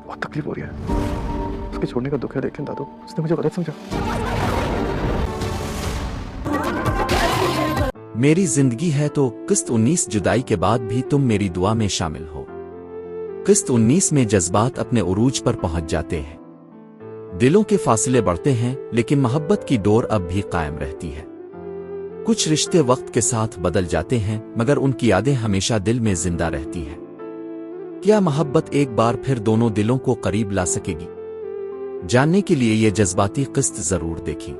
बहुत तकलीफ हो रही है। उसके छोड़ने का दुख है, लेकिन दादू उसने मुझे गलत समझा। मेरी जिंदगी है तो किस्त 19 जुदाई के बाद भी तुम मेरी दुआ में शामिल हो। किस्त 19 में जज्बात अपने उरूज पर पहुंच जाते हैं। दिलों के फासले बढ़ते हैं, लेकिन मोहब्बत की डोर अब भी कायम रहती है। कुछ रिश्ते वक्त के साथ बदल जाते हैं, मगर उनकी यादें हमेशा दिल में जिंदा रहती हैं। क्या मोहब्बत एक बार फिर दोनों दिलों को करीब ला सकेगी? जानने के लिए ये जज्बाती किस्त जरूर देखें।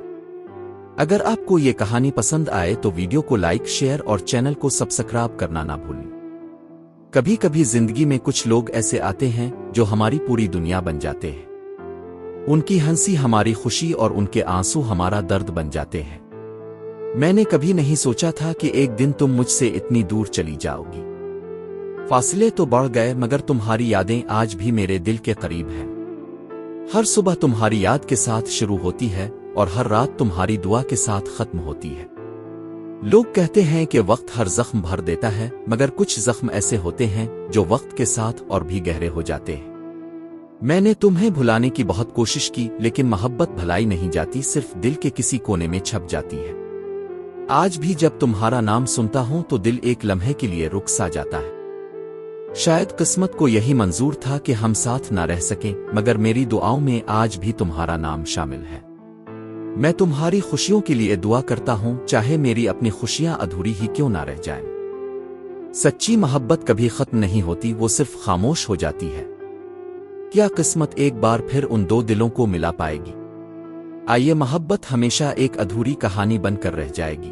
अगर आपको ये कहानी पसंद आए तो वीडियो को लाइक, शेयर और चैनल को सब्सक्राइब करना ना भूलें। कभी कभी जिंदगी में कुछ लोग ऐसे आते हैं जो हमारी पूरी दुनिया बन जाते हैं। उनकी हंसी हमारी खुशी और उनके आंसू हमारा दर्द बन जाते हैं। मैंने कभी नहीं सोचा था कि एक दिन तुम मुझसे इतनी दूर चली जाओगी। फासले तो बढ़ गए, मगर तुम्हारी यादें आज भी मेरे दिल के करीब हैं। हर सुबह तुम्हारी याद के साथ शुरू होती है और हर रात तुम्हारी दुआ के साथ खत्म होती है। लोग कहते हैं कि वक्त हर जख्म भर देता है, मगर कुछ जख्म ऐसे होते हैं जो वक्त के साथ और भी गहरे हो जाते हैं। मैंने तुम्हें भुलाने की बहुत कोशिश की, लेकिन मोहब्बत भुलाई नहीं जाती, सिर्फ दिल के किसी कोने में छप जाती है। आज भी जब तुम्हारा नाम सुनता हूं तो दिल एक लम्हे के लिए रुक सा जाता है। शायद किस्मत को यही मंजूर था कि हम साथ ना रह सकें, मगर मेरी दुआओं में आज भी तुम्हारा नाम शामिल है। मैं तुम्हारी खुशियों के लिए दुआ करता हूं, चाहे मेरी अपनी खुशियां अधूरी ही क्यों ना रह जाएं। सच्ची मोहब्बत कभी खत्म नहीं होती, वो सिर्फ खामोश हो जाती है। क्या किस्मत एक बार फिर उन दो दिलों को मिला पाएगी? आइए, मोहब्बत हमेशा एक अधूरी कहानी बनकर रह जाएगी।